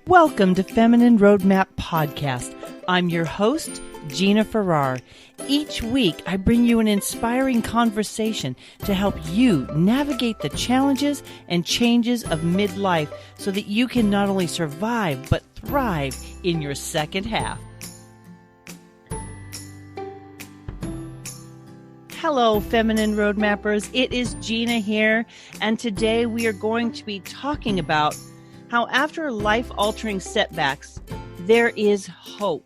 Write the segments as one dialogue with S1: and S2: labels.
S1: Welcome to Feminine Roadmap Podcast. I'm your host, Gina Farrar. Each week, I bring you an inspiring conversation to help you navigate the challenges and changes of midlife so that you can not only survive, but thrive in your second half. Hello, Feminine Roadmappers. It is Gina here, and today we are going to be talking about how after life-altering setbacks, there is hope.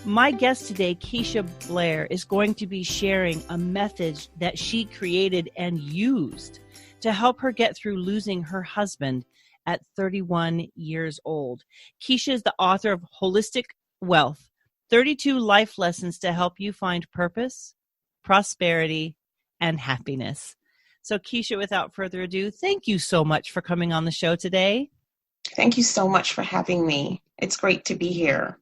S1: My guest today, Keisha Blair, is going to be sharing a method that she created and used to help her get through losing her husband at 31 years old. Keisha is the author of Holistic Wealth, 32 Life Lessons to Help You Find Purpose, Prosperity, and Happiness. So Keisha, without further ado, thank you so much for coming on the show today.
S2: Thank you so much for having me. It's great to be here.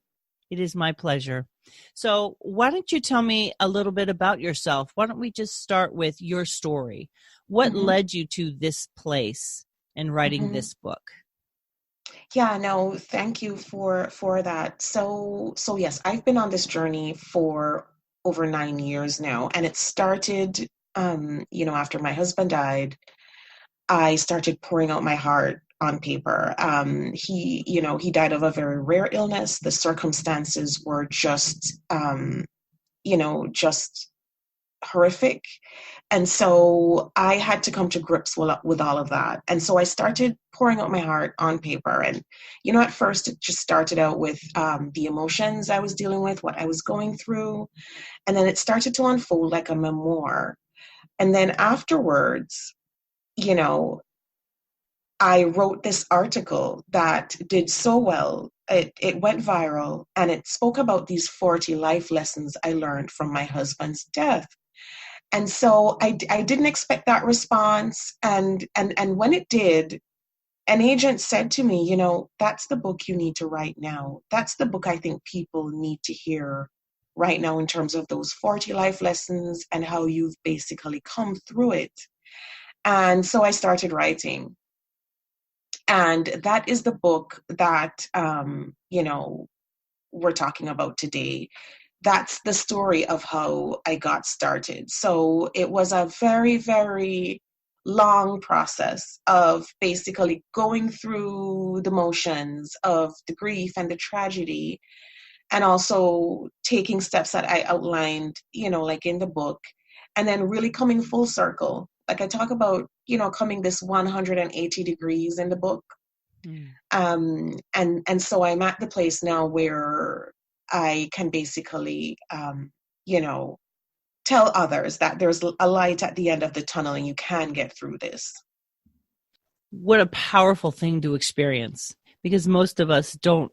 S1: It is my pleasure. So why don't you tell me a little bit about yourself? Why don't we just start with your story? What led you to this place and writing this book?
S2: Yeah, no, thank you for that. So yes, I've been on this journey for over 9 years now, and it started, after my husband died. I started pouring out my heart on paper. He died of a very rare illness. The circumstances were just horrific. And so I had to come to grips with all of that. And so I started pouring out my heart on paper. And, at first it just started out with the emotions I was dealing with, what I was going through. And then it started to unfold like a memoir. And then afterwards, I wrote this article that did so well. It went viral, and it spoke about these 40 life lessons I learned from my husband's death. And so I didn't expect that response. And when it did, an agent said to me, that's the book you need to write now. That's the book I think people need to hear right now in terms of those 40 life lessons and how you've basically come through it. And so I started writing. And that is the book that, we're talking about today. That's the story of how I got started. So it was a very, very long process of basically going through the motions of the grief and the tragedy, and also taking steps that I outlined, like in the book, and then really coming full circle. Like I talk about, coming this 180 degrees in the book. And so I'm at the place now where I can basically, tell others that there's a light at the end of the tunnel and you can get through this.
S1: What a powerful thing to experience, because most of us don't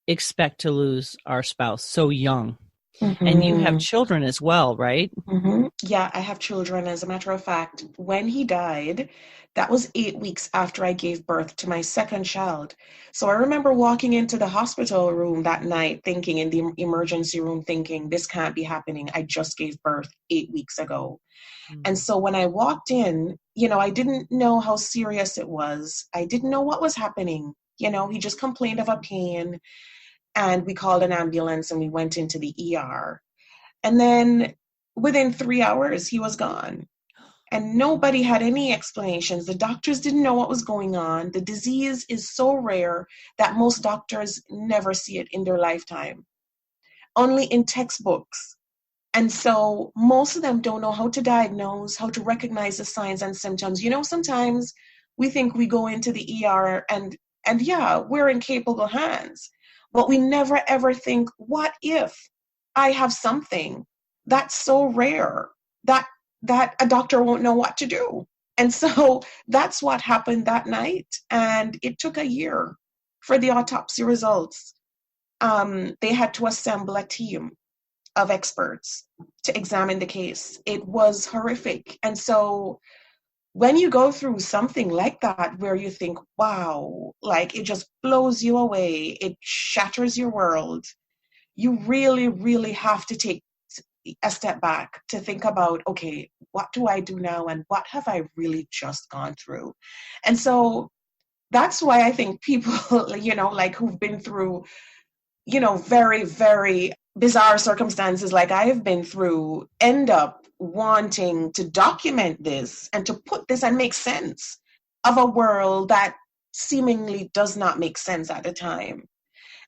S1: expect to lose our spouse so young. And you have children as well, right?
S2: Yeah, I have children. As a matter of fact, when he died, that was 8 weeks after I gave birth to my second child. So I remember walking into the hospital room that night thinking, in the emergency room thinking, this can't be happening. I just gave birth 8 weeks ago. And so when I walked in, I didn't know how serious it was. I didn't know what was happening. He just complained of a pain. And we called an ambulance and we went into the ER. And then within 3 hours, he was gone. And nobody had any explanations. The doctors didn't know what was going on. The disease is so rare that most doctors never see it in their lifetime, only in textbooks. And so most of them don't know how to diagnose, how to recognize the signs and symptoms. Sometimes we think we go into the ER and yeah, we're in capable hands. But we never ever think, what if I have something that's so rare that a doctor won't know what to do? And so that's what happened that night. And it took a year for the autopsy results. They had to assemble a team of experts to examine the case. It was horrific. And so when you go through something like that, where you think, wow, like it just blows you away, it shatters your world, you really, really have to take a step back to think about, okay, what do I do now? And what have I really just gone through? And so that's why I think people, like who've been through, very, very bizarre circumstances like I have been through, end up wanting to document this and to put this and make sense of a world that seemingly does not make sense at the time.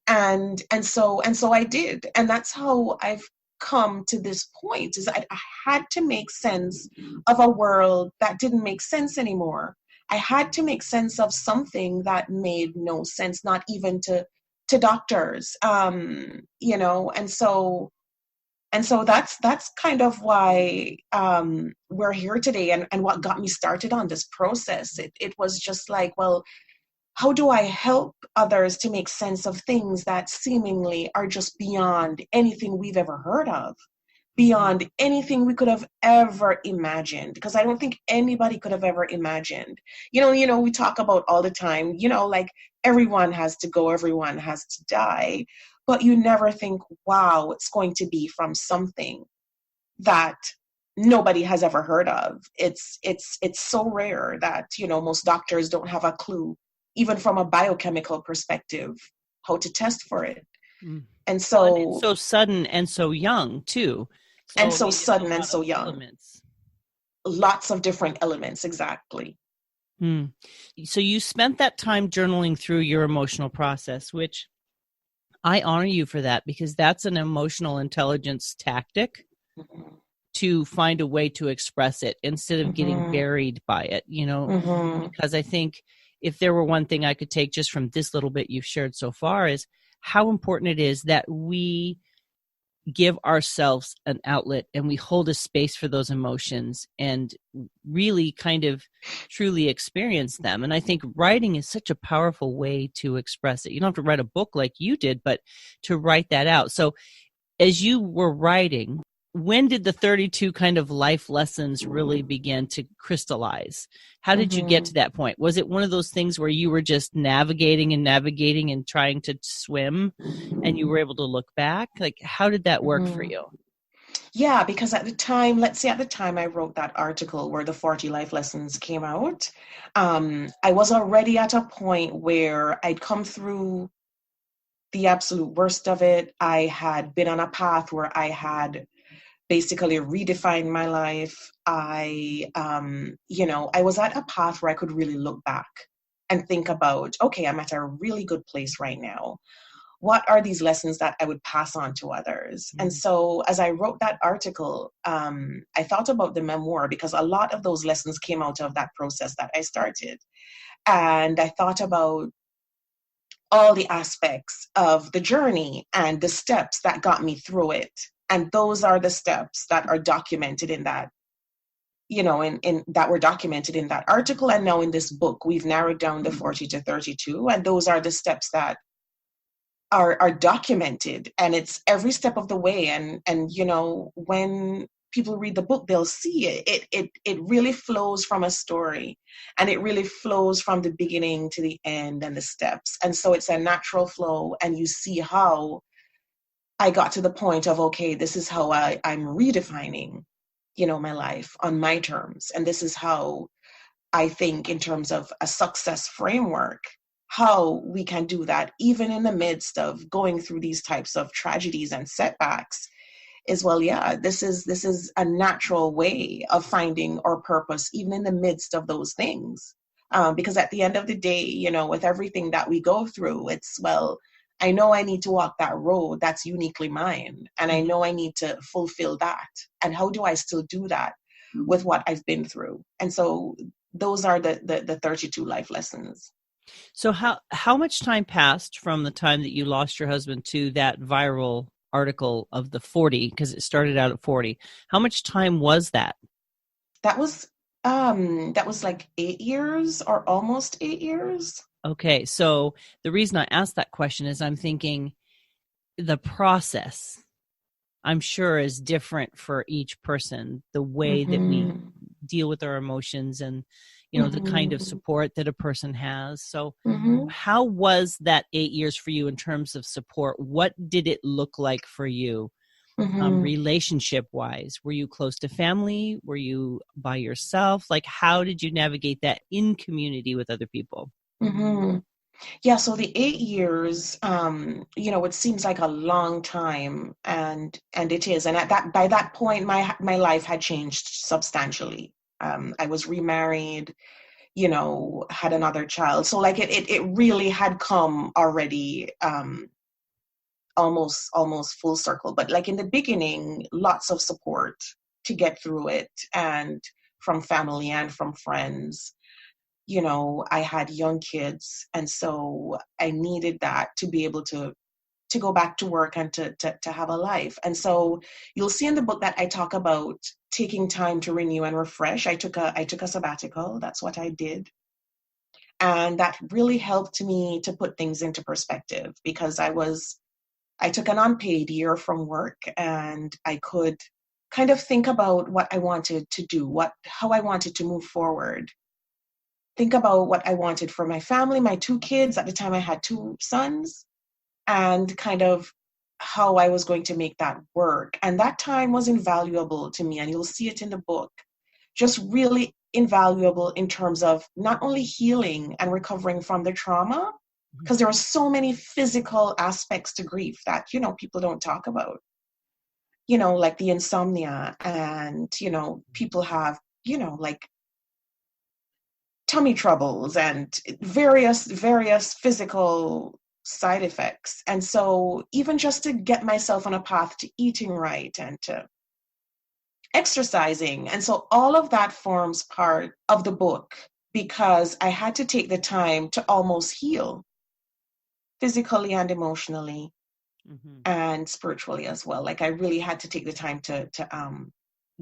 S2: And so I did, and that's how I've come to this point, is I had to make sense of a world that didn't make sense anymore. I had to make sense of something that made no sense, not even to doctors. And so that's kind of why we're here today, and what got me started on this process. It was just like, well, how do I help others to make sense of things that seemingly are just beyond anything we've ever heard of, beyond anything we could have ever imagined? Because I don't think anybody could have ever imagined. We talk about all the time, like everyone has to go, everyone has to die, but you never think, wow, it's going to be from something that nobody has ever heard of. It's so rare that most doctors don't have a clue, even from a biochemical perspective, how to test for it.
S1: Mm.
S2: And
S1: Well, and it's
S2: so
S1: so sudden and so young too. So
S2: and
S1: I
S2: so
S1: mean, it's a
S2: sudden and
S1: lot
S2: so
S1: of
S2: young.
S1: elements.
S2: Lots of different elements, exactly.
S1: Hmm. So you spent that time journaling through your emotional process, which I honor you for that, because that's an emotional intelligence tactic
S2: Mm-hmm.
S1: to find a way to express it instead of getting
S2: Mm-hmm.
S1: buried by it,
S2: Mm-hmm.
S1: because I think if there were one thing I could take just from this little bit you've shared so far is how important it is that we give ourselves an outlet and we hold a space for those emotions and really kind of truly experience them. And I think writing is such a powerful way to express it. You don't have to write a book like you did, but to write that out. So as you were writing, when did the 32 kind of life lessons really begin to crystallize? How did you get
S2: Mm-hmm.
S1: to that point? Was it one of those things where you were just navigating and trying to swim and you were able to look back? Like, how did that work for
S2: Mm-hmm.
S1: you?
S2: Yeah, because at the time, let's say at the time I wrote that article where the 40 life lessons came out, I was already at a point where I'd come through the absolute worst of it. I had been on a path where I had basically redefined my life. I was at a path where I could really look back and think about, okay, I'm at a really good place right now. What are these lessons that I would pass on to others? And
S1: Mm.
S2: so as I wrote that article, I thought about the memoir, because a lot of those lessons came out of that process that I started. And I thought about all the aspects of the journey and the steps that got me through it. And those are the steps that are documented in that, in that were documented in that article. And now in this book, we've narrowed down the 40 to 32. And those are the steps that are documented, and it's every step of the way. And when people read the book, they'll see it really flows from a story, and it really flows from the beginning to the end and the steps. And so it's a natural flow, and you see how I got to the point of, okay, this is how I'm redefining my life on my terms, and this is how I think, in terms of a success framework, how we can do that even in the midst of going through these types of tragedies and setbacks is, well, yeah, this is a natural way of finding our purpose even in the midst of those things. Because at the end of the day, with everything that we go through, it's, well, I know I need to walk that road that's uniquely mine, and I
S1: Mhm.
S2: know I need to fulfill that. And how do I still do that with what I've been through? And so those are the 32 life lessons.
S1: So how much time passed from the time that you lost your husband to that viral article of the 40, because it started out at 40? How much time was that?
S2: That was like 8 years, or almost 8 years.
S1: Okay, so the reason I asked that question is I'm thinking the process, I'm sure, is different for each person, the way that we
S2: Mm-hmm.
S1: deal with our emotions and the kind of
S2: Mm-hmm.
S1: support that a person has. So
S2: Mm-hmm.
S1: how was that 8 years for you in terms of support? What did it look like for you,
S2: Mm-hmm.
S1: relationship wise? Were you close to family? Were you by yourself? Like, how did you navigate that in community with other people?
S2: Mm-hmm. Yeah, so the 8 years, it seems like a long time, and it is. And at that by that point, my life had changed substantially. I was remarried, had another child. So like it really had come already, almost full circle. But like in the beginning, lots of support to get through it, and from family and from friends. I had young kids, and so I needed that to be able to go back to work and to have a life. And so you'll see in the book that I talk about taking time to renew and refresh. I took a sabbatical. That's what I did. And that really helped me to put things into perspective, because I took an unpaid year from work, and I could kind of think about what I wanted to do, how I wanted to move forward. Think about what I wanted for my family, my two kids. At the time, I had two sons, and kind of how I was going to make that work. And that time was invaluable to me, and you'll see it in the book. Just really invaluable in terms of not only healing and recovering from the trauma, because there are so many physical aspects to grief that, people don't talk about, like the insomnia, and, people have, like tummy troubles and various physical side effects. And so even just to get myself on a path to eating right and to exercising, and so all of that forms part of the book, because I had to take the time to almost heal physically and emotionally, and spiritually as well. Like I really had to take the time to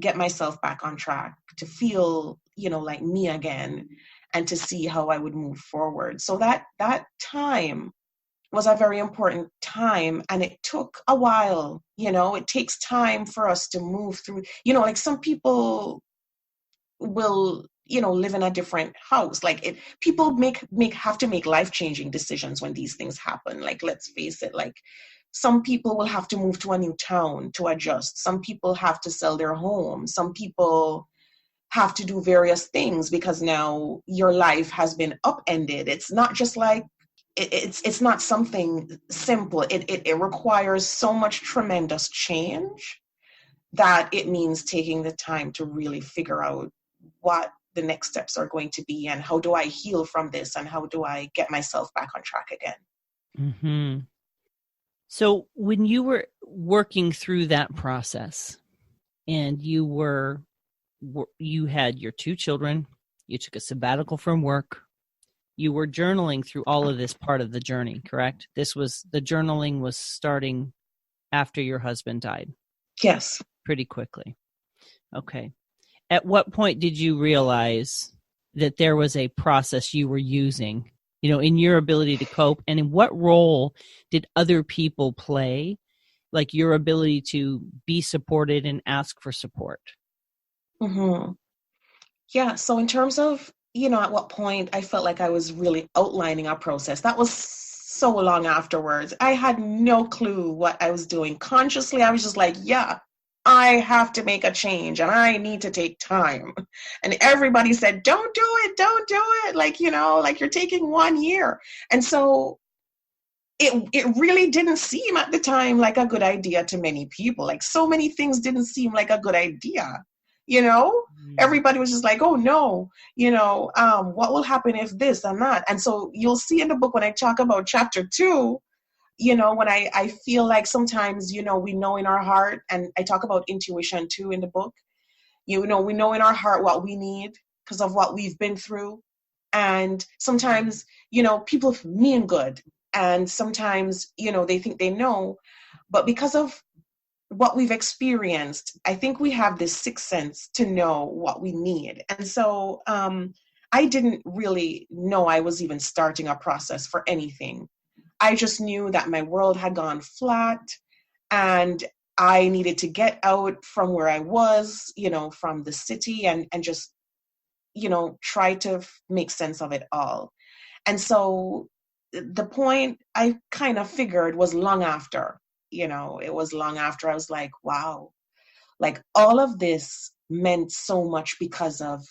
S2: get myself back on track, to feel, like me again, and to see how I would move forward. So that time was a very important time, and it took a while. It takes time for us to move through. Like some people will, live in a different house. Like people have to make life-changing decisions when these things happen. Like, let's face it, like some people will have to move to a new town to adjust. Some people have to sell their home. Some people have to do various things because now your life has been upended. It's not just like it's not something simple. It requires so much tremendous change that it means taking the time to really figure out what the next steps are going to be, and how do I heal from this, and how do I get myself back on track again.
S1: Mm-hmm. So when you were working through that process, and you had your two children, you took a sabbatical from work, you were journaling through all of this part of the journey, correct? The journaling was starting after your husband died.
S2: Yes.
S1: Pretty quickly. Okay. At what point did you realize that there was a process you were using, in your ability to cope? And in what role did other people play, like your ability to be supported and ask for support?
S2: Mm-hmm. Yeah. So in terms of, at what point I felt like I was really outlining our process, that was so long afterwards. I had no clue what I was doing. Consciously, I was just like, yeah, I have to make a change, and I need to take time. And everybody said, don't do it, don't do it. Like, like you're taking 1 year. And so it really didn't seem at the time like a good idea to many people. Like so many things didn't seem like a good idea. Everybody was just like, oh no, what will happen if this and that? And so you'll see in the book when I talk about chapter 2, when I feel like sometimes, we know in our heart, and I talk about intuition too in the book, we know in our heart what we need because of what we've been through. And sometimes, people mean good, and sometimes, they think they know, but because of what we've experienced, I think we have this sixth sense to know what we need. And so I didn't really know I was even starting a process for anything. I just knew that my world had gone flat, and I needed to get out from where I was, from the city, and just, try to make sense of it all. And so the point I kind of figured was long after, it was long after I was like, wow, like all of this meant so much because of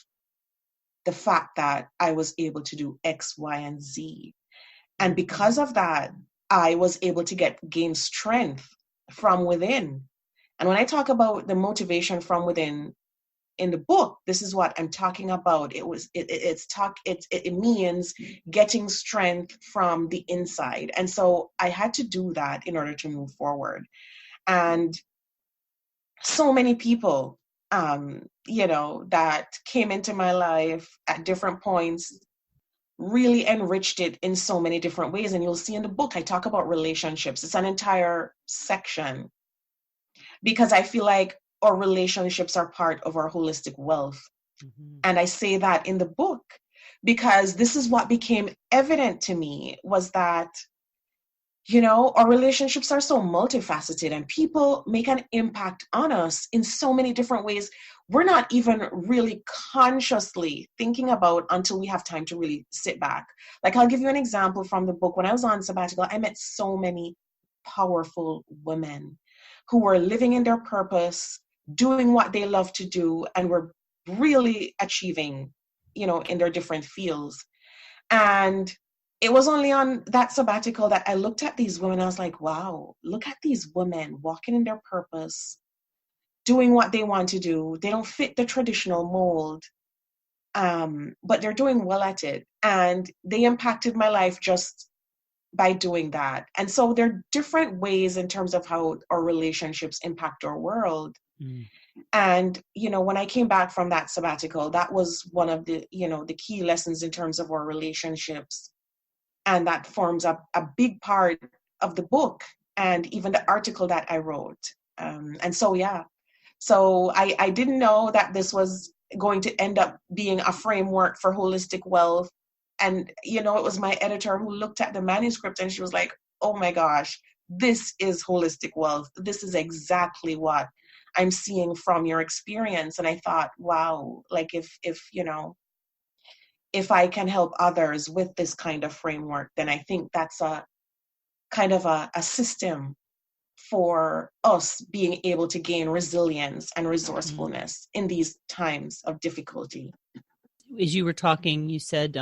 S2: the fact that I was able to do X, Y, and Z. And because of that, I was able to gain strength from within. And when I talk about the motivation from within in the book, this is what I'm talking about. It means getting strength from the inside. And so I had to do that in order to move forward. And so many people, that came into my life at different points really enriched it in so many different ways. And you'll see in the book, I talk about relationships. It's an entire section because I feel like our relationships are part of our holistic wealth. Mm-hmm. And I say that in the book because this is what became evident to me was that, our relationships are so multifaceted and people make an impact on us in so many different ways we're not even really consciously thinking about until we have time to really sit back. Like, I'll give you an example from the book. When I was on sabbatical, I met so many powerful women who were living in their purpose, doing what they love to do, and were really achieving, in their different fields. And it was only on that sabbatical that I looked at these women. I was like, wow, look at these women walking in their purpose, doing what they want to do. They don't fit the traditional mold, but they're doing well at it. And they impacted my life just by doing that. And so there are different ways in terms of how our relationships impact our world. Mm. And, when I came back from that sabbatical, that was one of the, the key lessons in terms of our relationships. And that forms a big part of the book and even the article that I wrote. And so, yeah. So I didn't know that this was going to end up being a framework for holistic wealth. And, it was my editor who looked at the manuscript and she was like, oh my gosh, this is holistic wealth. This is exactly what I'm seeing from your experience. And I thought, wow, like if I can help others with this kind of framework, then I think that's a kind of a system for us being able to gain resilience and resourcefulness in these times of difficulty.
S1: As you were talking, you said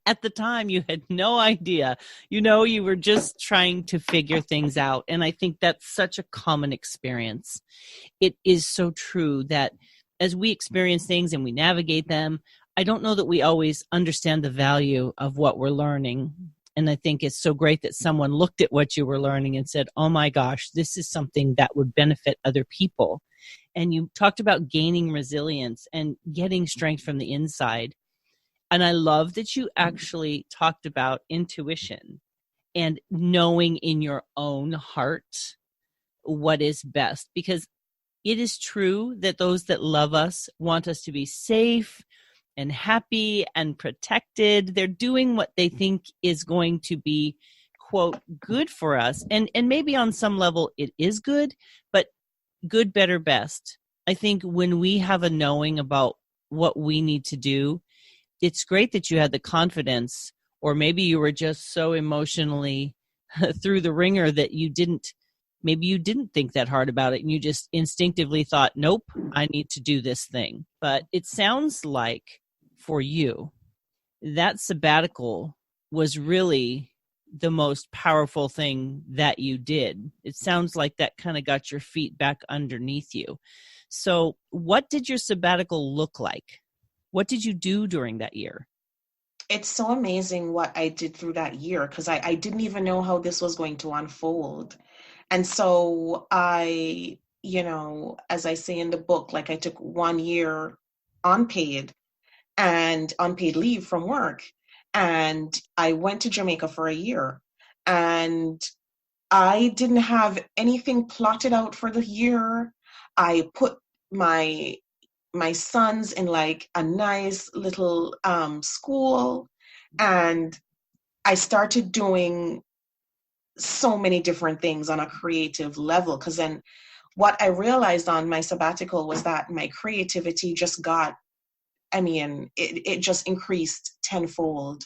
S1: at the time you had no idea, you were just trying to figure things out. And I think that's such a common experience. It is so true that as we experience things and we navigate them, I don't know that we always understand the value of what we're learning. And I think it's so great that someone looked at what you were learning and said, oh my gosh, this is something that would benefit other people. And you talked about gaining resilience and getting strength from the inside. And I love that you actually talked about intuition and knowing in your own heart what is best, because it is true that those that love us want us to be safe and happy and protected. They're doing what they think is going to be, quote, good for us. And maybe on some level it is good, but good, better, best. I think when we have a knowing about what we need to do, it's great that you had the confidence, or maybe you were just so emotionally through the ringer that you didn't think that hard about it and you just instinctively thought, nope, I need to do this thing. But it sounds like for you, that sabbatical was really the most powerful thing that you did. It sounds like that kind of got your feet back underneath you. So what did your sabbatical look like? What did you do during that year?
S2: It's so amazing what I did through that year because I didn't even know how this was going to unfold. And so I, as I say in the book, like I took 1 year unpaid leave from work. And I went to Jamaica for a year. And I didn't have anything plotted out for the year. I put my sons in like a nice little school. And I started doing so many different things on a creative level. Because then what I realized on my sabbatical was that my creativity just it just increased tenfold.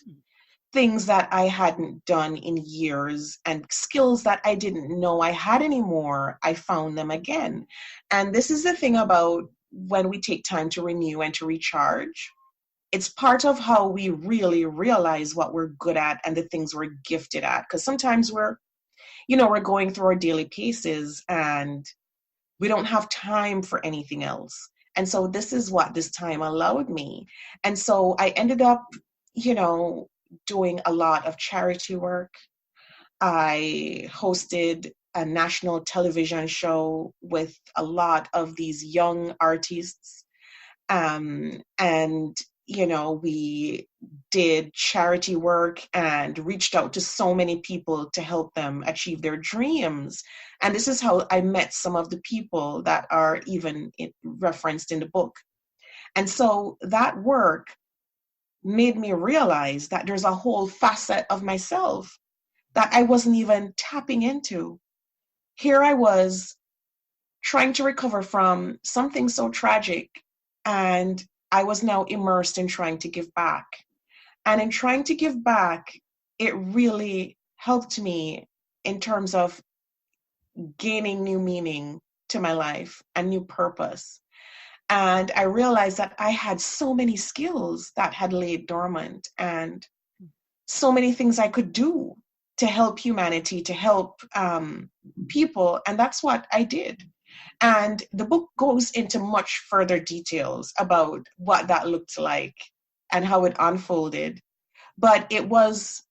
S2: Things that I hadn't done in years and skills that I didn't know I had anymore, I found them again. And this is the thing about when we take time to renew and to recharge. it's part of how we really realize what we're good at and the things we're gifted at. Because sometimes we're going through our daily paces and we don't have time for anything else. And so this is what this time allowed me. And so I ended up, doing a lot of charity work. I hosted a national television show with a lot of these young artists. And, we did charity work and reached out to so many people to help them achieve their dreams. And this is how I met some of the people that are even referenced in the book. And so that work made me realize that there's a whole facet of myself that I wasn't even tapping into. Here I was trying to recover from something so tragic, and I was now immersed in trying to give back. And in trying to give back, it really helped me in terms of gaining new meaning to my life and new purpose. And I realized that I had so many skills that had laid dormant and so many things I could do to help humanity, to help people. And that's what I did. And the book goes into much further details about what that looked like and how it unfolded. But it was,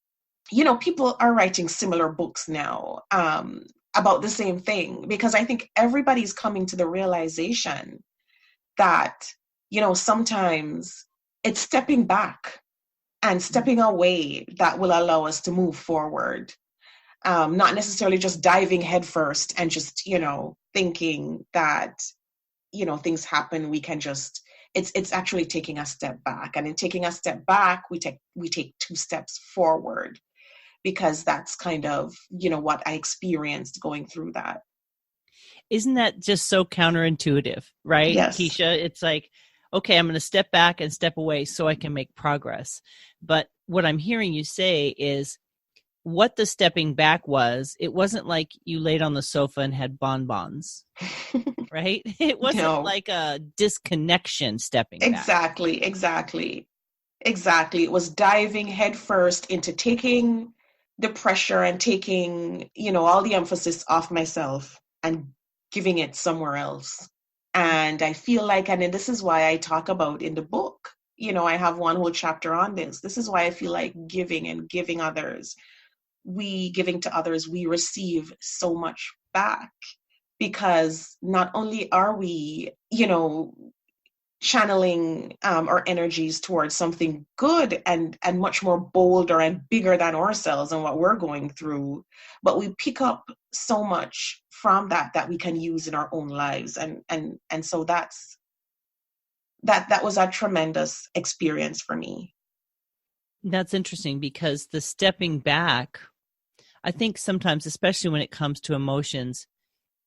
S2: people are writing similar books now about the same thing, because I think everybody's coming to the realization that, sometimes it's stepping back and stepping away that will allow us to move forward. Not necessarily just diving headfirst and just, thinking that, things happen. We can just, it's actually taking a step back. And in taking a step back, we take two steps forward, because that's kind of, what I experienced going through that.
S1: Isn't that just so counterintuitive, right,
S2: Yes.
S1: Keisha? It's like, okay, I'm going to step back and step away so I can make progress. But what I'm hearing you say is what the stepping back was, it wasn't like you laid on the sofa and had bonbons, right? It wasn't
S2: No.
S1: like a disconnection stepping back.
S2: Exactly. It was diving headfirst into taking the pressure and taking, all the emphasis off myself and giving it somewhere else. And I feel like, and this is why I talk about in the book, I have one whole chapter on this. This is why I feel like giving and giving to others, we receive so much back, because not only are we, channeling our energies towards something good and much more bolder and bigger than ourselves and what we're going through, but we pick up so much from that we can use in our own lives. And so that was a tremendous experience for me.
S1: That's interesting, because the stepping back, I think sometimes, especially when it comes to emotions,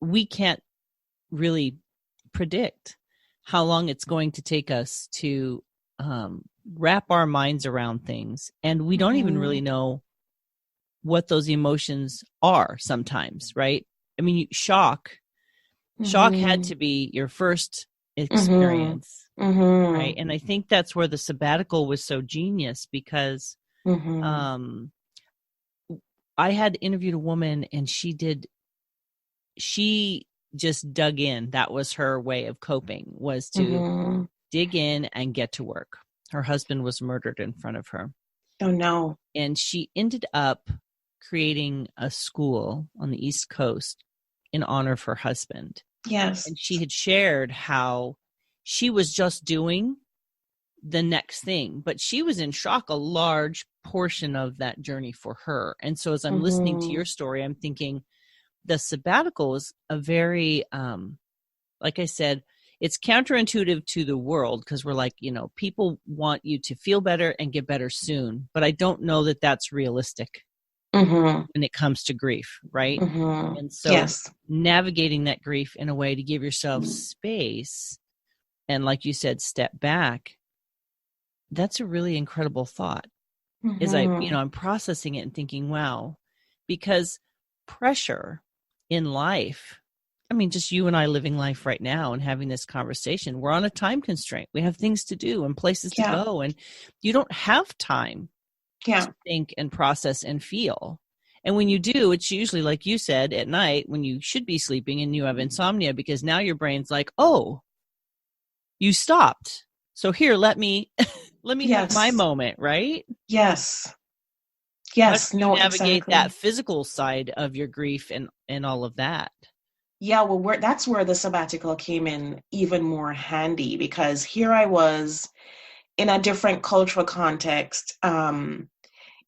S1: we can't really predict how long it's going to take us to wrap our minds around things. And we don't even really know what those emotions are sometimes, right? I mean, shock had to be your first experience, right? And I think that's where the sabbatical was so genius, because I had interviewed a woman, and she just dug in. That was her way of coping, was to dig in and get to work. Her husband was murdered in front of her.
S2: Oh, no.
S1: And she ended up creating a school on the East Coast in honor of her husband.
S2: Yes.
S1: And she had shared how she was just doing the next thing, but she was in shock a large portion of that journey for her. And so as I'm listening to your story, I'm thinking the sabbatical is a very, like I said, it's counterintuitive to the world, because we're like, people want you to feel better and get better soon. But I don't know that that's realistic when it comes to grief, right? And so navigating that grief in a way to give yourself space and, like you said, step back, that's a really incredible thought. Is I'm processing it and thinking, wow, because pressure in life I mean, just you and I living life right now and having this conversation, we're on a time constraint. We have things to do and places to
S2: Yeah.
S1: go, and you don't have time to
S2: Yeah.
S1: think and process and feel. And when you do, it's usually, like you said, at night when you should be sleeping and you have insomnia, because now your brain's like, oh, you stopped. So here, let me let me have my
S2: Yes.
S1: moment, right?
S2: Yes.
S1: How do
S2: Yes.
S1: you
S2: No,
S1: navigate that
S2: exactly.
S1: physical side of your grief and all of that?
S2: Yeah, well, that's where the sabbatical came in even more handy because here I was in a different cultural context,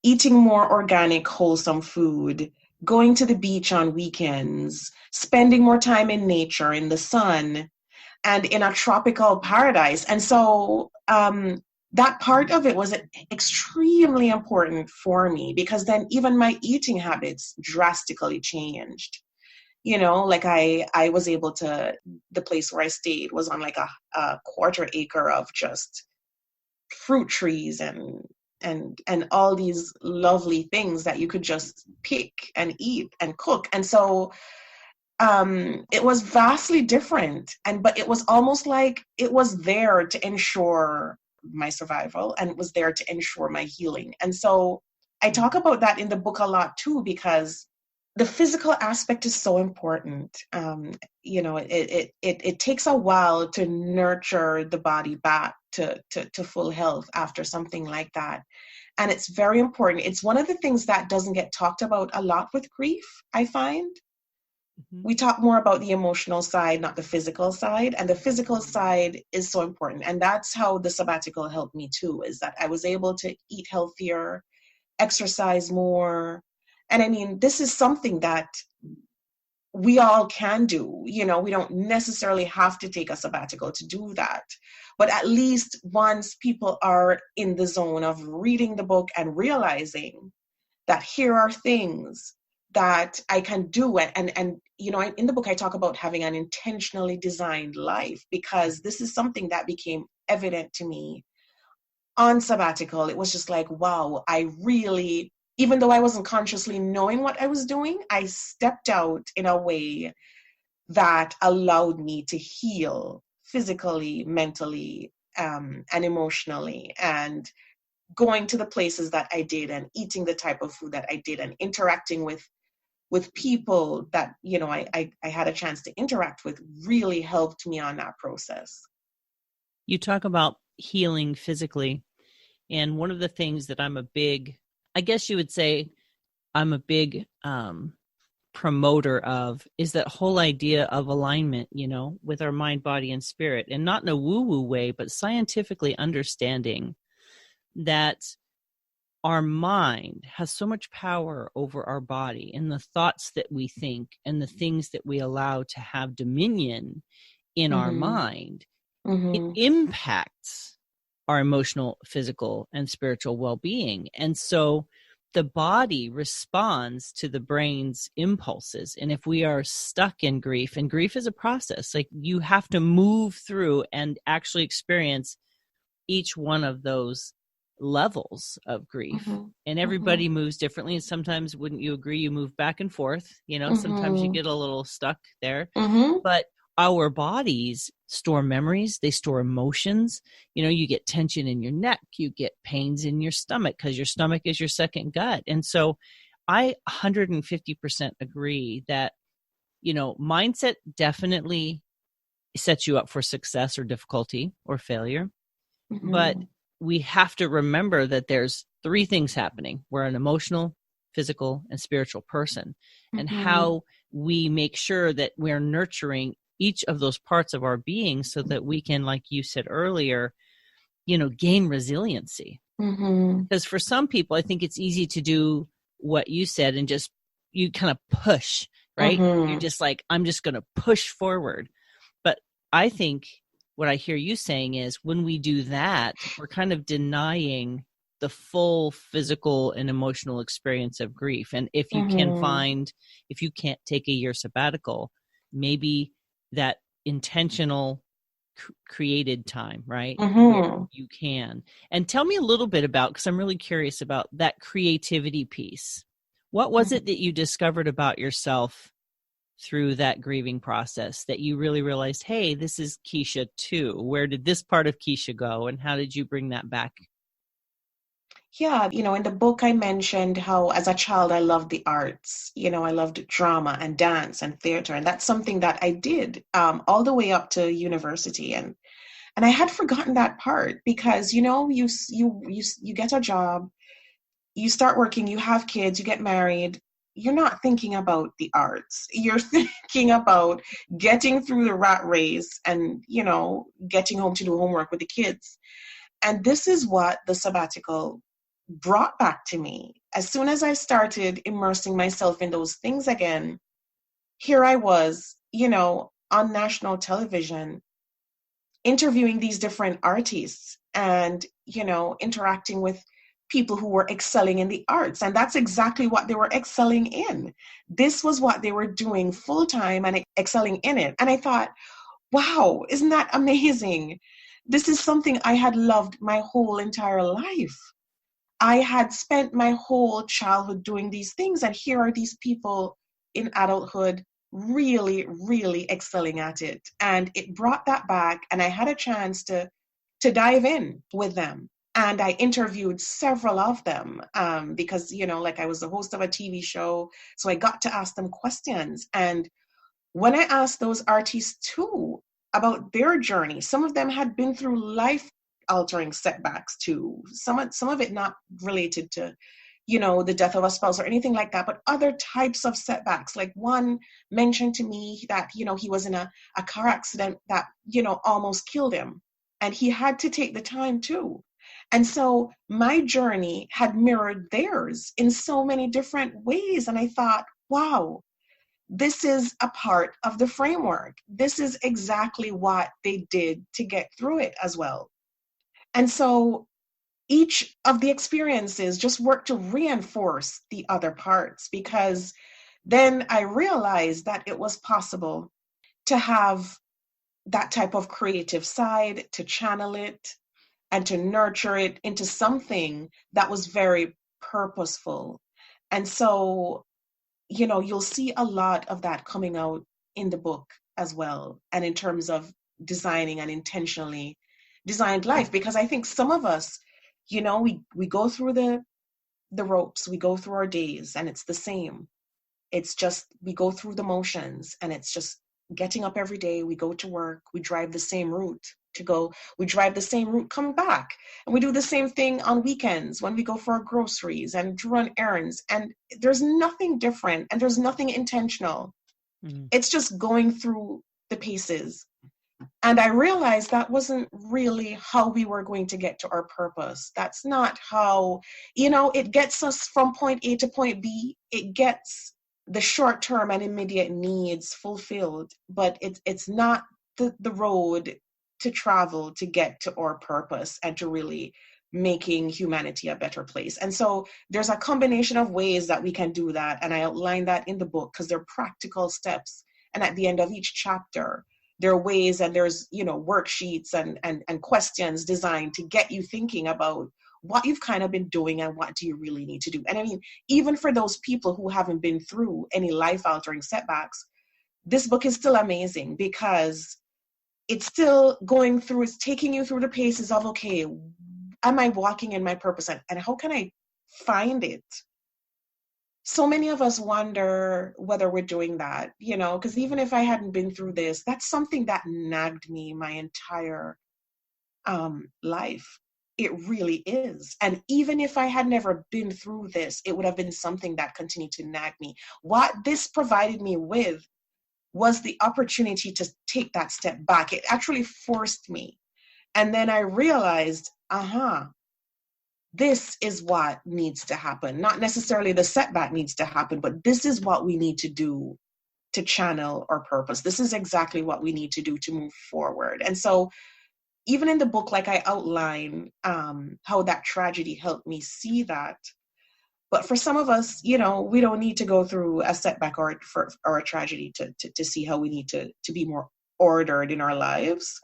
S2: eating more organic, wholesome food, going to the beach on weekends, spending more time in nature, in the sun, and in a tropical paradise. And so that part of it was extremely important for me because then even my eating habits drastically changed. Like I was able to, the place where I stayed was on like a quarter acre of just fruit trees and all these lovely things that you could just pick and eat and cook. And so it was vastly different. But it was almost like it was there to ensure my survival and it was there to ensure my healing. And so I talk about that in the book a lot too, because the physical aspect is so important. It takes a while to nurture the body back to full health after something like that. And it's very important. It's one of the things that doesn't get talked about a lot with grief, I find.
S1: Mm-hmm.
S2: We talk more about the emotional side, not the physical side. And the physical side is so important. And that's how the sabbatical helped me too, is that I was able to eat healthier, exercise more. And I mean, this is something that we all can do. We don't necessarily have to take a sabbatical to do that. But at least once people are in the zone of reading the book and realizing that here are things that I can do. And in the book, I talk about having an intentionally designed life because this is something that became evident to me on sabbatical. It was just like, wow, I really, even though I wasn't consciously knowing what I was doing, I stepped out in a way that allowed me to heal physically, mentally, and emotionally. And going to the places that I did and eating the type of food that I did and interacting with people that, I had a chance to interact with really helped me on that process.
S1: You talk about healing physically. And one of the things that I guess you would say I'm a big promoter of is that whole idea of alignment, with our mind, body, and spirit, and not in a woo-woo way, but scientifically understanding that our mind has so much power over our body and the thoughts that we think and the things that we allow to have dominion in our
S2: Mm-hmm.
S1: mind. It
S2: Mm-hmm.
S1: impacts our emotional, physical, and spiritual well-being. And so the body responds to the brain's impulses. And if we are stuck in grief, and grief is a process, like you have to move through and actually experience each one of those levels of grief.
S2: Mm-hmm.
S1: And
S2: Mm-hmm.
S1: everybody moves differently. And sometimes, wouldn't you agree, you move back and forth? Sometimes you
S2: Mm-hmm.
S1: get a little stuck there.
S2: Mm-hmm.
S1: But our bodies store memories, they store emotions. You get tension in your neck, you get pains in your stomach because your stomach is your second gut. And so I 150% agree that, mindset definitely sets you up for success or difficulty or failure. But
S2: Mm-hmm.
S1: we have to remember that there's three things happening. We're an emotional, physical, and spiritual person. And
S2: Mm-hmm.
S1: how we make sure that we're nurturing each of those parts of our being so that we can, like you said earlier, gain resiliency.
S2: Mm-hmm.
S1: Because for some people, I think it's easy to do what you said and just you kind of push, right? You're
S2: Mm-hmm.
S1: just like, I'm just going to push forward. But I think what I hear you saying is when we do that, we're kind of denying the full physical and emotional experience of grief. And
S2: Mm-hmm.
S1: if you can't take a year sabbatical, maybe that intentional created time, right? Where
S2: Mm-hmm.
S1: you can. And tell me a little bit about, because I'm really curious about that creativity piece. What was it that you discovered about yourself through that grieving process that you really realized, hey, this is Keisha too? Where did this part of Keisha go, and how did you bring that back?
S2: Yeah, in the book I mentioned how as a child I loved the arts. I loved drama and dance and theater, and that's something that I did all the way up to university. And I had forgotten that part because you get a job, you start working, you have kids, you get married. You're not thinking about the arts. You're thinking about getting through the rat race and getting home to do homework with the kids. And this is what the sabbatical brought back to me. As soon as I started immersing myself in those things again, here I was, on national television, interviewing these different artists and, interacting with people who were excelling in the arts. And that's exactly what they were excelling in. This was what they were doing full time and excelling in it. And I thought, wow, isn't that amazing? This is something I had loved my whole entire life. I had spent my whole childhood doing these things, and here are these people in adulthood really, really excelling at it. And it brought that back, and I had a chance to dive in with them. And I interviewed several of them because, like I was the host of a TV show, so I got to ask them questions. And when I asked those artists too about their journey, some of them had been through life altering setbacks too. Some of it not related to, the death of a spouse or anything like that, but other types of setbacks. Like one mentioned to me that, he was in a car accident that, almost killed him. And he had to take the time too. And so my journey had mirrored theirs in so many different ways. And I thought, wow, this is a part of the framework. This is exactly what they did to get through it as well. And so each of the experiences just worked to reinforce the other parts, because then I realized that it was possible to have that type of creative side, to channel it and to nurture it into something that was very purposeful. And so, you'll see a lot of that coming out in the book as well, and in terms of designing an intentionally designed life. Because I think some of us, we go through the ropes, we go through our days, and it's the same. It's just we go through the motions, and it's just getting up every day, we go to work, we drive the same route to go, we drive the same route coming back, and we do the same thing on weekends when we go for our groceries and to run errands, and there's nothing different and there's nothing intentional. It's just going through the paces. And I realized that wasn't really how we were going to get to our purpose. That's not how, it gets us from point A to point B. It gets the short-term and immediate needs fulfilled, but it's not the road to travel to get to our purpose and to really making humanity a better place. And so there's a combination of ways that we can do that. And I outline that in the book because they're practical steps. And at the end of each chapter, there are ways and there's, worksheets and questions designed to get you thinking about what you've kind of been doing and what do you really need to do. And I mean, even for those people who haven't been through any life-altering setbacks, this book is still amazing because it's still it's taking you through the paces of, okay, am I walking in my purpose and how can I find it? So many of us wonder whether we're doing that, because even if I hadn't been through this, that's something that nagged me my entire life. It really is. And even if I had never been through this, it would have been something that continued to nag me. What this provided me with was the opportunity to take that step back. It actually forced me. And then I realized, this is what needs to happen. Not necessarily the setback needs to happen, but this is what we need to do to channel our purpose. This is exactly what we need to do to move forward. And so even in the book, like I outline how that tragedy helped me see that. But for some of us, we don't need to go through a setback or a tragedy to see how we need to be more ordered in our lives.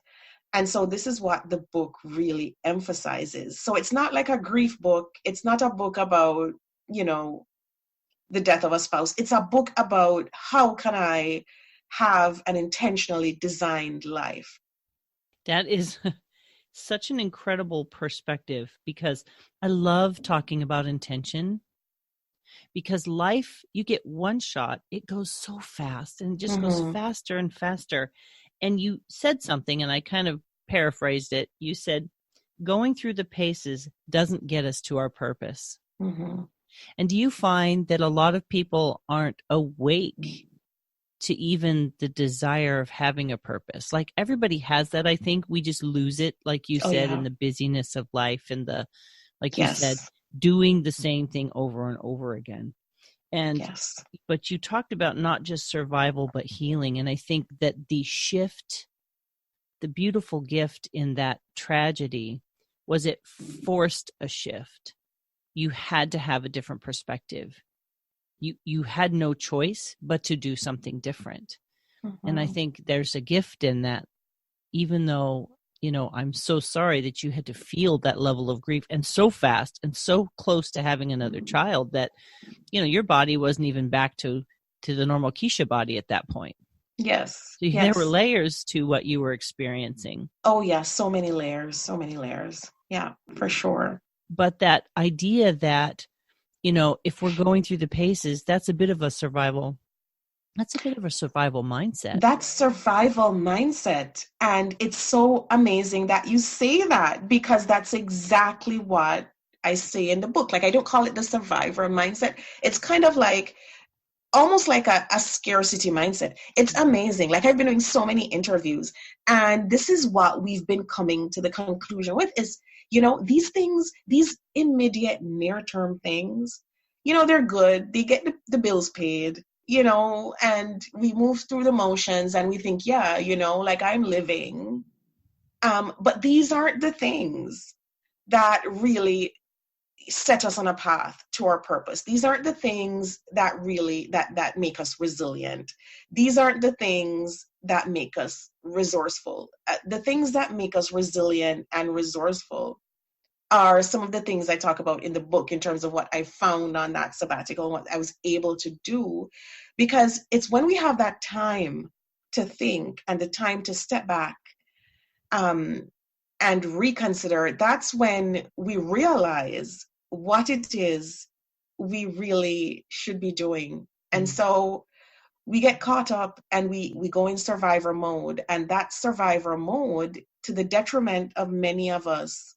S2: And so this is what the book really emphasizes. So it's not like a grief book. It's not a book about, the death of a spouse. It's a book about how can I have an intentionally designed life.
S1: That is such an incredible perspective because I love talking about intention because life, you get one shot, it goes so fast and it just goes
S2: Mm-hmm.
S1: faster and faster. And you said something, and I kind of paraphrased it. You said, going through the paces doesn't get us to our purpose.
S2: Mm-hmm.
S1: And do you find that a lot of people aren't awake to even the desire of having a purpose? Like everybody has that. I think we just lose it, like you
S2: Oh
S1: said, in
S2: yeah.
S1: the busyness of life and the, like you said,
S2: Yes.
S1: doing the same thing over and over again. And,
S2: Yes.
S1: but you talked about not just survival, but healing. And I think that the shift, the beautiful gift in that tragedy was it forced a shift. You had to have a different perspective. You had no choice but to do something different. And I
S2: Mm-hmm.
S1: think there's a gift in that, even though, I'm so sorry that you had to feel that level of grief and so fast and so close to having another child that, your body wasn't even back to the normal Keisha body at that point.
S2: Yes.
S1: So there were
S2: Yes.
S1: layers to what you were experiencing.
S2: Oh yeah, so many layers, so many layers. Yeah, for sure.
S1: But that idea that, if we're going through the paces, that's a bit of a survival. That's a bit of a survival mindset.
S2: That's survival mindset. And it's so amazing that you say that because that's exactly what I say in the book. Like, I don't call it the survivor mindset. It's kind of like almost like a scarcity mindset. It's amazing. Like, I've been doing so many interviews, and this is what we've been coming to the conclusion with is, these things, these immediate near term things, they're good. They get the bills paid, and we move through the motions and we think, yeah, like I'm living. But these aren't the things that really set us on a path to our purpose. These aren't the things that really that make us resilient. These aren't the things that make us resourceful. The things that make us resilient and resourceful are some of the things I talk about in the book in terms of what I found on that sabbatical and what I was able to do, because it's when we have that time to think and the time to step back, um, and reconsider, that's when we realize what it is we really should be doing. And so we get caught up and we go in survivor mode, and that survivor mode, to the detriment of many of us,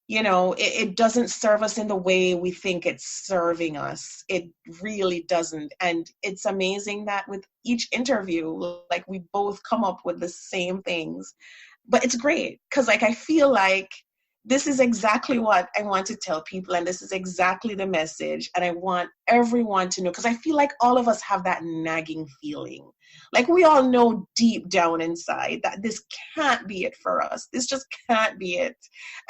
S2: it doesn't serve us in the way we think it's serving us. It really doesn't. And it's amazing that with each interview, like, we both come up with the same things. But it's great because, like, I feel like this is exactly what I want to tell people, and this is exactly the message, and I want everyone to know, because I feel like all of us have that nagging feeling. Like, we all know deep down inside that this can't be it for us. This just can't be it.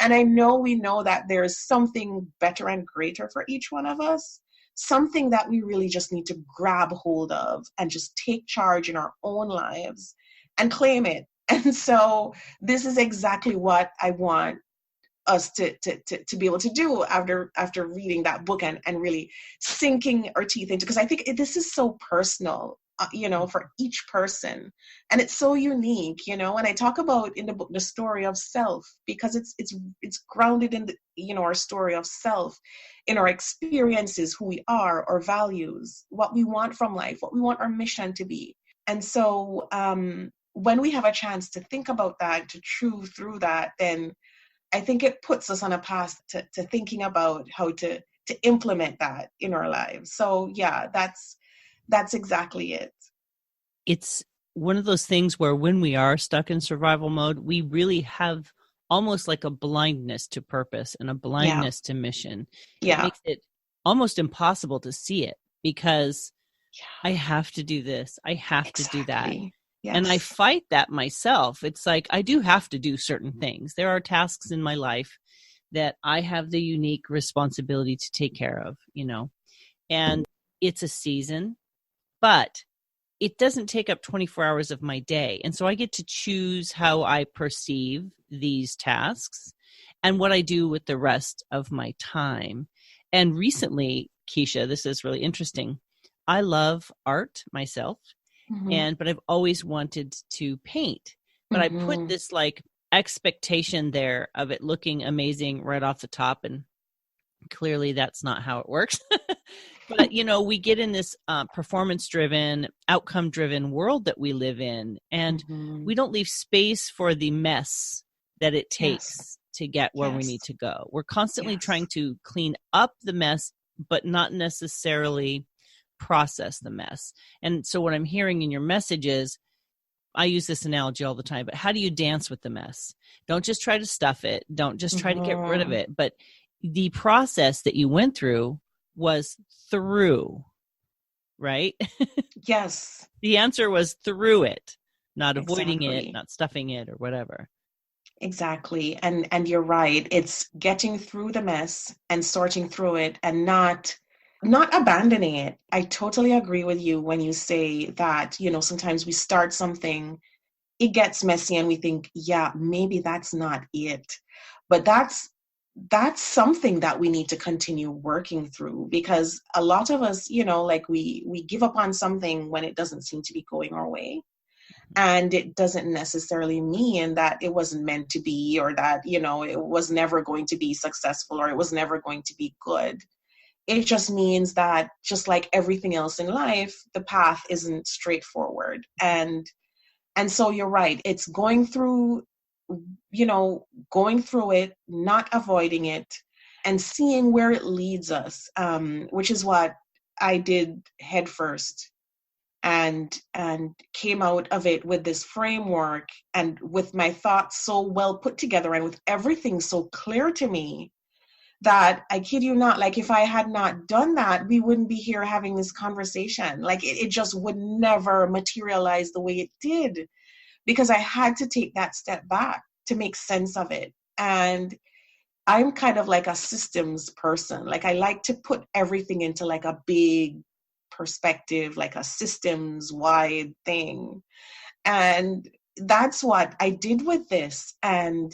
S2: And I know we know that there's something better and greater for each one of us, something that we really just need to grab hold of and just take charge in our own lives and claim it. And so this is exactly what I want us to be able to do after reading that book and really sinking our teeth into, because I think this is so personal, for each person, and it's so unique, and I talk about in the book the story of self, because it's grounded in our story of self, in our experiences, who we are, our values, what we want from life, what we want our mission to be. And so when we have a chance to think about that, to chew through that, then I think it puts us on a path to thinking about how to implement that in our lives. So yeah, that's exactly it.
S1: It's one of those things where when we are stuck in survival mode, we really have almost like a blindness to purpose and a
S2: Yeah.
S1: blindness to mission. It
S2: Yeah.
S1: makes it almost impossible to see it because I
S2: Yeah.
S1: have to do this. I have to do that.
S2: Exactly.
S1: And I
S2: Yes.
S1: fight that myself. It's like I do have to do certain things. There are tasks in my life that I have the unique responsibility to take care of, and it's a season, but it doesn't take up 24 hours of my day. And so I get to choose how I perceive these tasks and what I do with the rest of my time. And recently, Keisha, this is really interesting. I love art myself,
S2: Mm-hmm.
S1: but I've always wanted to paint. But I put
S2: Mm-hmm.
S1: this like expectation there of it looking amazing right off the top, and clearly that's not how it works. But we get in this performance driven, outcome driven world that we live in, and
S2: Mm-hmm.
S1: we don't leave space for the mess that it
S2: Yes.
S1: takes to get where we
S2: Yes.
S1: need to go. We're constantly trying
S2: Yes.
S1: to clean up the mess, but not necessarily process the mess. And so what I'm hearing in your message is, I use this analogy all the time, but how do you dance with the mess? Don't just try to stuff it. Don't just try to get rid of
S2: Mm-hmm.
S1: it. But the process that you went through was through, right?
S2: Yes.
S1: The answer was through it, not avoiding it,
S2: Exactly.
S1: not stuffing it or whatever.
S2: Exactly. And you're right. It's getting through the mess and sorting through it and not abandoning it. I totally agree with you when you say that, sometimes we start something, it gets messy and we think, yeah, maybe that's not it. But that's something that we need to continue working through, because a lot of us, like we give up on something when it doesn't seem to be going our way. And it doesn't necessarily mean that it wasn't meant to be, or that, it was never going to be successful, or it was never going to be good. It just means that, just like everything else in life, the path isn't straightforward. And so you're right. It's going through it, not avoiding it, and seeing where it leads us, which is what I did head first, and came out of it with this framework, and with my thoughts so well put together, and with everything so clear to me, that I kid you not, like, if I had not done that, we wouldn't be here having this conversation. Like, it just would never materialize the way it did, because I had to take that step back to make sense of it. And I'm kind of like a systems person. Like, I like to put everything into like a big perspective, like a systems wide thing. And that's what I did with this. And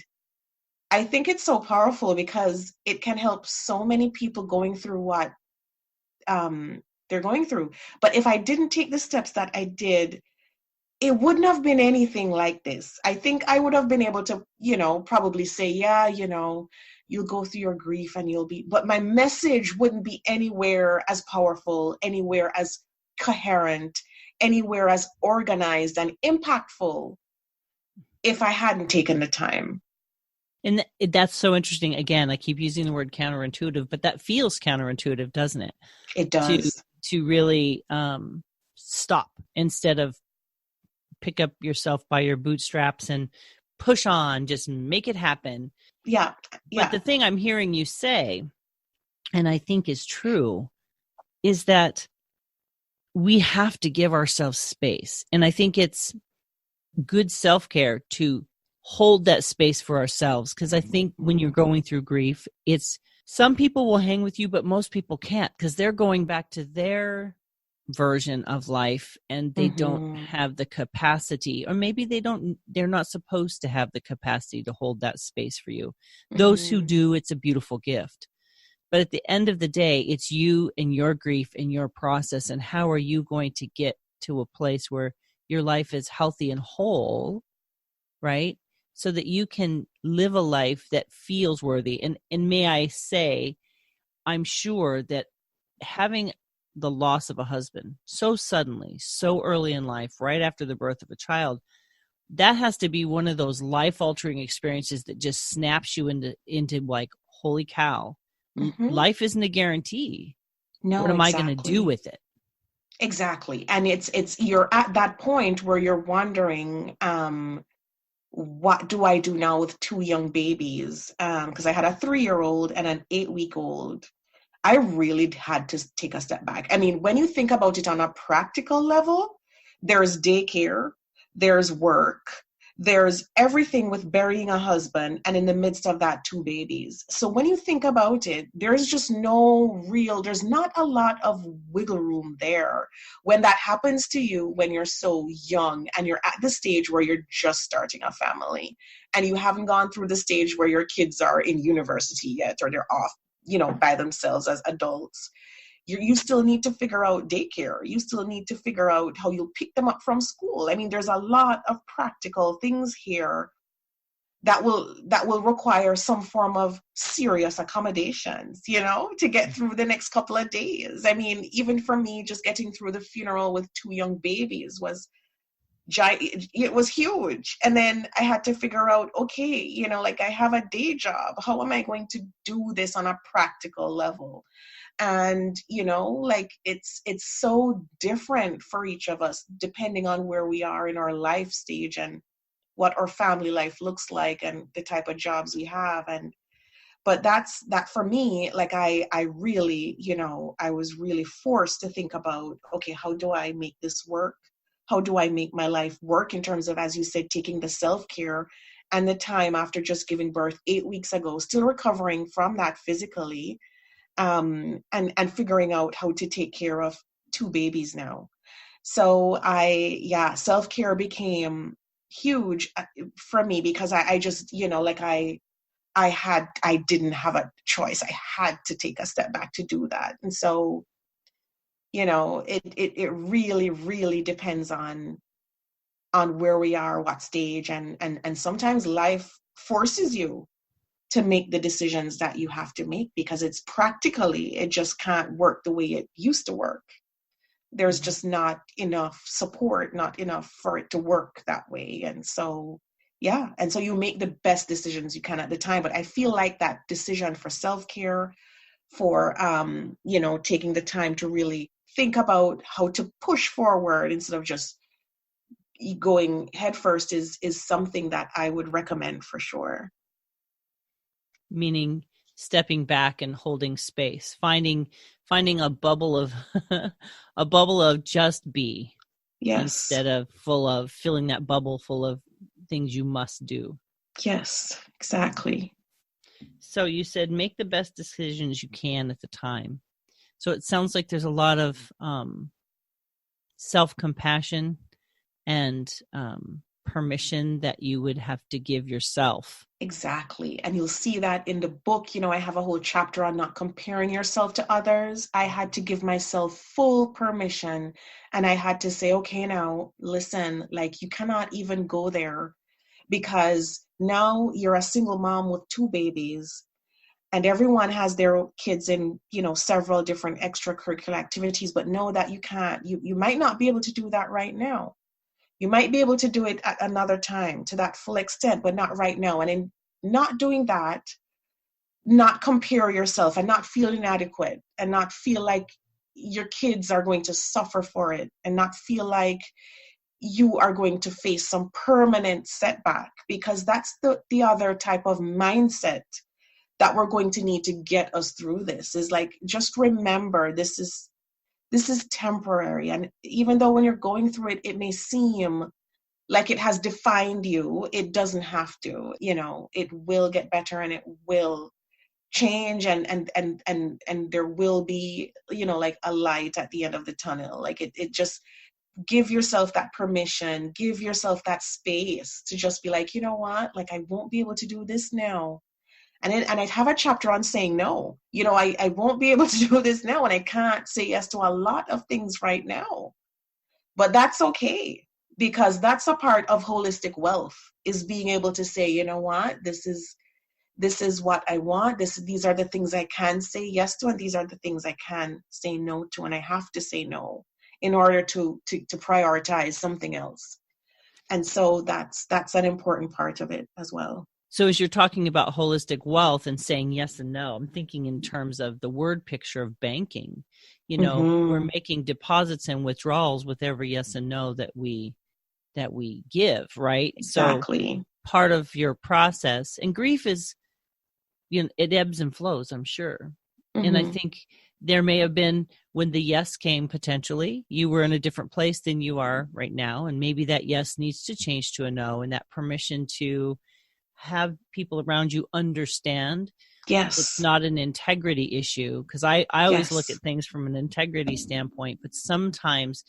S2: I think it's so powerful because it can help so many people going through what they're going through. But if I didn't take the steps that I did, it wouldn't have been anything like this. I think I would have been able to, probably say, yeah, you'll go through your grief and but my message wouldn't be anywhere as powerful, anywhere as coherent, anywhere as organized and impactful, if I hadn't taken the time.
S1: And that's so interesting. Again, I keep using the word counterintuitive, but that feels counterintuitive, doesn't it?
S2: It
S1: To
S2: does.
S1: to really stop instead of pick up yourself by your bootstraps and push on, just make it happen.
S2: Yeah.
S1: But
S2: Yeah.
S1: the thing I'm hearing you say, and I think is true, is that we have to give ourselves space. And I think it's good self-care to hold that space for ourselves. Because I think when you're going through grief, it's some people will hang with you, but most people can't, because they're going back to their version of life and they don't
S2: Mm-hmm.
S1: have the capacity, or maybe they're not supposed to have the capacity to hold that space for you. Those who
S2: Mm-hmm.
S1: do, it's a beautiful gift. But at the end of the day, it's you and your grief and your process, and how are you going to get to a place where your life is healthy and whole, right? So that you can live a life that feels worthy. And may I say, I'm sure that having the loss of a husband so suddenly, so early in life, right after the birth of a child, that has to be one of those life altering experiences that just snaps you into like, holy cow,
S2: Mm-hmm.
S1: life isn't a guarantee. What
S2: No,
S1: am I going to do
S2: exactly.
S1: with it?
S2: Exactly. And it's you're at that point where you're wondering, what do I do now with two young babies? Because I had a 3-year-old and an 8-week-old. I really had to take a step back. I mean, when you think about it on a practical level, there's daycare, there's work, there's everything with burying a husband, and in the midst of that, two babies. So when you think about it, there's not a lot of wiggle room there when that happens to you when you're so young and you're at the stage where you're just starting a family and you haven't gone through the stage where your kids are in university yet, or they're off by themselves as adults. You still need to figure out daycare. You still need to figure out how you'll pick them up from school. I mean, there's a lot of practical things here that will require some form of serious accommodations, to get through the next couple of days. I mean, even for me, just getting through the funeral with two young babies was it was huge. And then I had to figure out, okay, like I have a day job. How am I going to do this on a practical level? And like it's so different for each of us depending on where we are in our life stage and what our family life looks like and the type of jobs we have. But that for me, like I really, I was really forced to think about, okay, how do I make this work? How do I make my life work in terms of, as you said, taking the self-care and the time after just giving birth 8 weeks ago, still recovering from that physically, and figuring out how to take care of two babies now. So self-care became huge for me because I just, like I didn't have a choice. I had to take a step back to do that. And so, it really, really depends on where we are, what stage, and sometimes life forces you to make the decisions that you have to make because it just can't work the way it used to work. There's just not enough support, not enough for it to work that way. And so, and so you make the best decisions you can at the time. But I feel like that decision for self-care, for, taking the time to really think about how to push forward instead of just going headfirst is something that I would recommend for sure.
S1: Meaning stepping back and holding space, finding a bubble of a bubble of just be,
S2: yes,
S1: instead of filling that bubble full of things you must do.
S2: Yes, exactly.
S1: So you said make the best decisions you can at the time. So it sounds like there's a lot of self-compassion and permission that you would have to give yourself.
S2: Exactly. And you'll see that in the book. I have a whole chapter on not comparing yourself to others. I had to give myself full permission. And I had to say, okay, now listen, like you cannot even go there because now you're a single mom with two babies and everyone has their kids in, several different extracurricular activities, but know that you might not be able to do that right now. You might be able to do it at another time to that full extent, but not right now. And in not doing that, not compare yourself and not feel inadequate and not feel like your kids are going to suffer for it and not feel like you are going to face some permanent setback, because that's the other type of mindset that we're going to need to get us through this. Is like, just remember, this is temporary. And even though when you're going through it, it may seem like it has defined you, it doesn't have to. It will get better and it will change, and there will be, like a light at the end of the tunnel. Like it just give yourself that permission, give yourself that space to just be like, you know what, like I won't be able to do this now. And I'd have a chapter on saying no. I won't be able to do this now, and I can't say yes to a lot of things right now. But that's okay, because that's a part of holistic wealth, is being able to say, you know what, this is what I want. These are the things I can say yes to, and these are the things I can say no to, and I have to say no in order to prioritize something else. And so that's an important part of it as well.
S1: So as you're talking about holistic wealth and saying yes and no, I'm thinking in terms of the word picture of banking. We're making deposits and withdrawals with every yes and no that we give, right?
S2: Exactly.
S1: So part of your process, and grief is, it ebbs and flows, I'm sure. And I think there may have been, when the yes came, potentially you were in a different place than you are right now, and maybe that yes needs to change to a no, and that permission to have people around you understand.
S2: Yes,
S1: it's not an integrity issue, because I always look at things from an integrity standpoint, but sometimes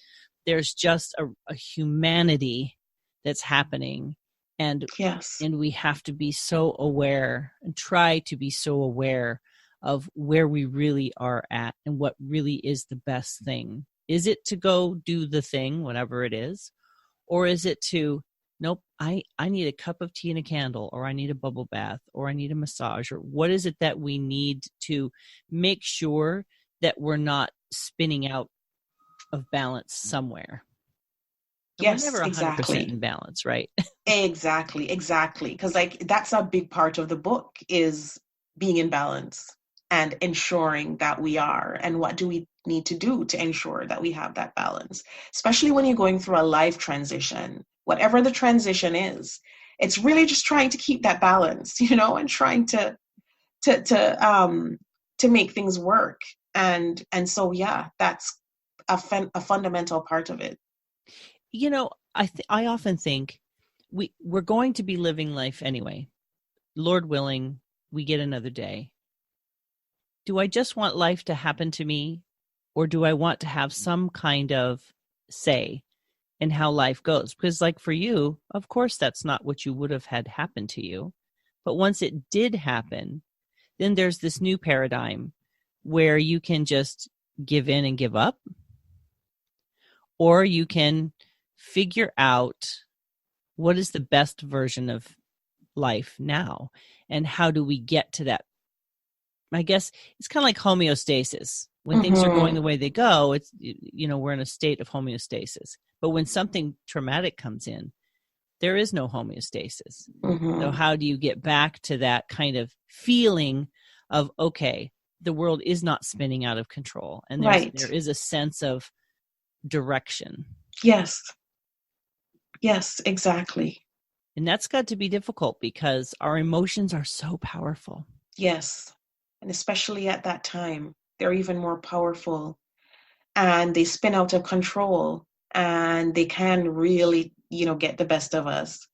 S1: there's just a humanity that's happening, and we have to be so aware and try to be so aware of where we really are at and what really is the best thing. Is it to go do the thing, whatever it is? Or is it to, nope, I need a cup of tea and a candle, or I need a bubble bath, or I need a massage, or what is it that we need to make sure that we're not spinning out of balance somewhere? And we're
S2: Yes,
S1: never 100%
S2: exactly.
S1: in balance, right?
S2: Exactly. Because like that's a big part of the book is being in balance and ensuring that we are. And what do we need to do to ensure that we have that balance? Especially when you're going through a life transition, whatever the transition is, it's really just trying to keep that balance, and trying to to um to make things work. And so yeah, that's a fundamental part of it.
S1: I often think we're going to be living life anyway. Lord willing, we get another day. Do I just want life to happen to me, or do I want to have some kind of say in how life goes? Because like for you, of course, that's not what you would have had happen to you. But once it did happen, then there's this new paradigm where you can just give in and give up, or you can figure out what is the best version of life now, and how do we get to that. I guess it's kind of like homeostasis. When things are going
S2: Mm-hmm.
S1: the way they go, it's, we're in a state of homeostasis. But when something traumatic comes in, there is no homeostasis. So
S2: Mm-hmm.
S1: how do you get back to that kind of feeling of, okay, the world is not spinning out of control, and there
S2: Right.
S1: is a sense of direction.
S2: Yes. Yes, exactly.
S1: And that's got to be difficult because our emotions are so powerful.
S2: Yes. And especially at that time, they're even more powerful and they spin out of control and they can really, get the best of us.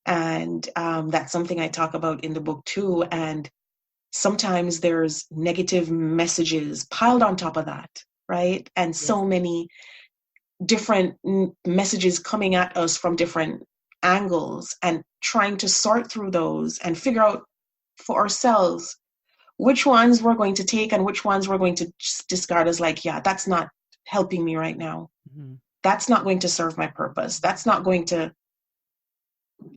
S2: And that's something I talk about in the book too. And sometimes there's negative messages piled on top of that, right? And
S1: Yes.
S2: so many different messages coming at us from different angles, and trying to sort through those and figure out for ourselves which ones we're going to take and which ones we're going to just discard as like, yeah, that's not helping me right now.
S1: Mm-hmm.
S2: That's not going to serve my purpose. That's not going to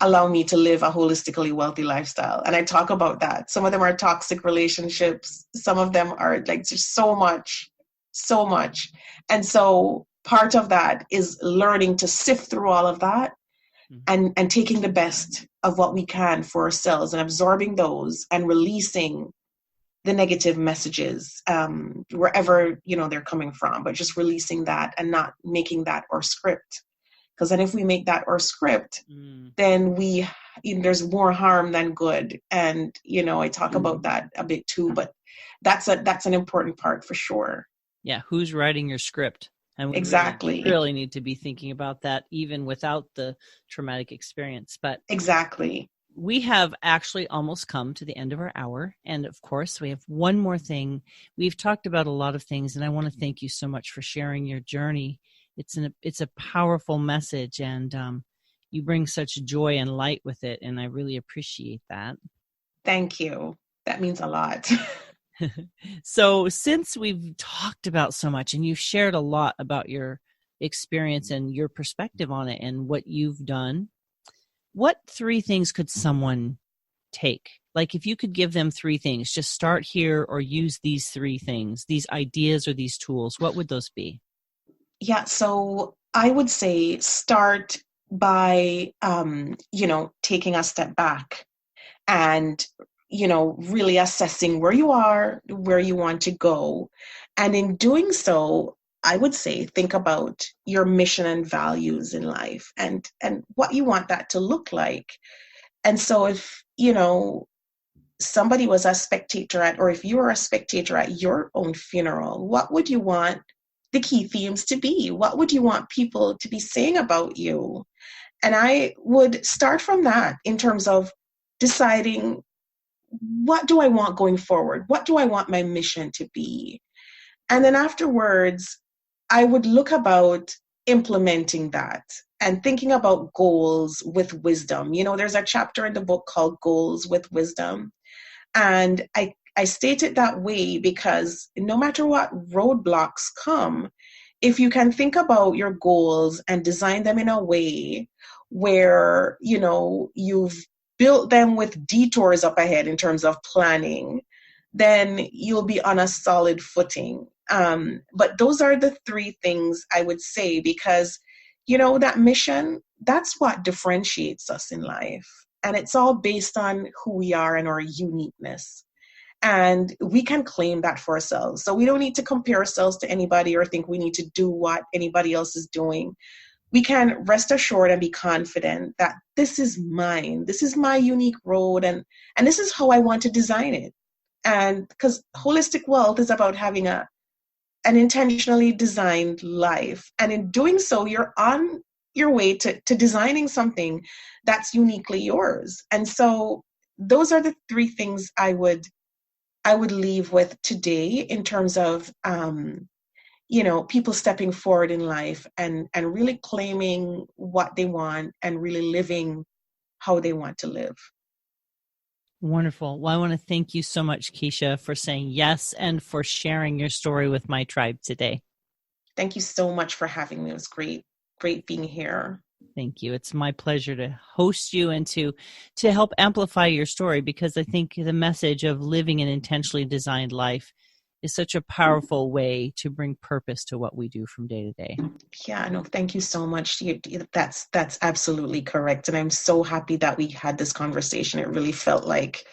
S2: allow me to live a holistically wealthy lifestyle. And I talk about that. Some of them are toxic relationships. Some of them are like just so much, so much. And so part of that is learning to sift through all of that,
S1: Mm-hmm.
S2: and taking the best of what we can for ourselves and absorbing those and releasing the negative messages, wherever they're coming from, but just releasing that and not making that our script. Because then if we make that our script,
S1: Mm.
S2: then there's more harm than good. And I talk about that a bit too, but that's an important part for sure.
S1: Yeah, who's writing your script? And we really,
S2: Exactly.
S1: really need to be thinking about that even without the traumatic experience. But
S2: Exactly.
S1: we have actually almost come to the end of our hour. And of course, we have one more thing. We've talked about a lot of things, and I want to thank you so much for sharing your journey. It's a powerful message, and you bring such joy and light with it, and I really appreciate that.
S2: Thank you. That means a lot.
S1: So since we've talked about so much and you've shared a lot about your experience and your perspective on it and what you've done, what 3 things could someone take? Like if you could give them 3 things, just start here or use these 3 things, these ideas or these tools, what would those be?
S2: Yeah, so I would say start by, taking a step back and, really assessing where you are, where you want to go. And in doing so, I would say think about your mission and values in life, and what you want that to look like. And so if, somebody was a spectator at, or if you were a spectator at your own funeral, what would you want the key themes to be? What would you want people to be saying about you? And I would start from that in terms of deciding, what do I want going forward? What do I want my mission to be? And then afterwards, I would look about implementing that and thinking about goals with wisdom. There's a chapter in the book called Goals with Wisdom. And I state it that way because no matter what roadblocks come, if you can think about your goals and design them in a way where, you've built them with detours up ahead in terms of planning, then you'll be on a solid footing. But those are the three things I would say, because, that mission, that's what differentiates us in life. And it's all based on who we are and our uniqueness. And we can claim that for ourselves. So we don't need to compare ourselves to anybody or think we need to do what anybody else is doing. We can rest assured and be confident that this is mine. This is my unique road, and this is how I want to design it. And because holistic wealth is about having an intentionally designed life. And in doing so, you're on your way to designing something that's uniquely yours. And so those are the three things I would leave with today in terms of, people stepping forward in life and really claiming what they want and really living how they want to live.
S1: Wonderful. Well, I want to thank you so much, Keisha, for saying yes and for sharing your story with my tribe today.
S2: Thank you so much for having me. It was great being here.
S1: Thank you. It's my pleasure to host you and to help amplify your story, because I think the message of living an intentionally designed life is such a powerful way to bring purpose to what we do from day to day.
S2: Yeah, no, thank you so much. That's absolutely correct. And I'm so happy that we had this conversation. It really felt like,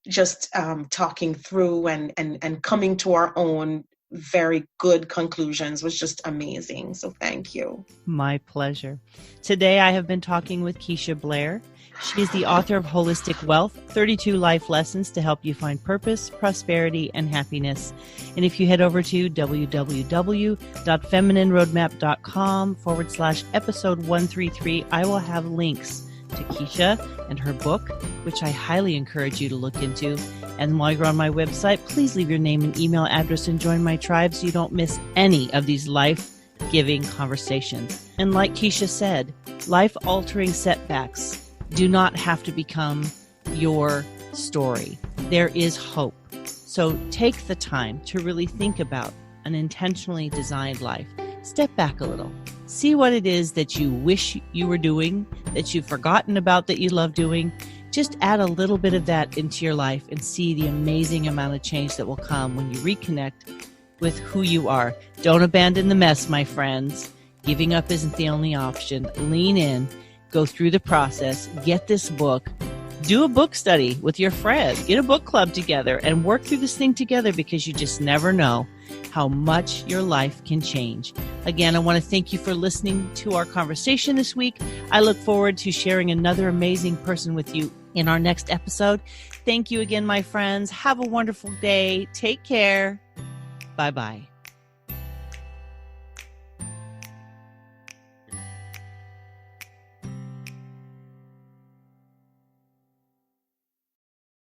S2: just talking through and coming to our own very good conclusions was just amazing. So thank you.
S1: My pleasure. Today I have been talking with Keisha Blair. She is the author of Holistic Wealth, 32 Life Lessons to help you find purpose, prosperity, and happiness. And if you head over to www.feminineroadmap.com/episode 133, I will have links to Keisha and her book, which I highly encourage you to look into. And while you're on my website, please leave your name and email address and join my tribe so you don't miss any of these life-giving conversations. And like Keisha said, life-altering setbacks do not have to become your story. There is hope. So take the time to really think about an intentionally designed life. Step back a little. See what it is that you wish you were doing, that you've forgotten about, that you love doing. Just add a little bit of that into your life and see the amazing amount of change that will come when you reconnect with who you are. Don't abandon the mess, my friends. Giving up isn't the only option. Lean in. Go through the process, get this book, do a book study with your friend, get a book club together and work through this thing together, because you just never know how much your life can change. Again, I want to thank you for listening to our conversation this week. I look forward to sharing another amazing person with you in our next episode. Thank you again, my friends. Have a wonderful day. Take care. Bye-bye.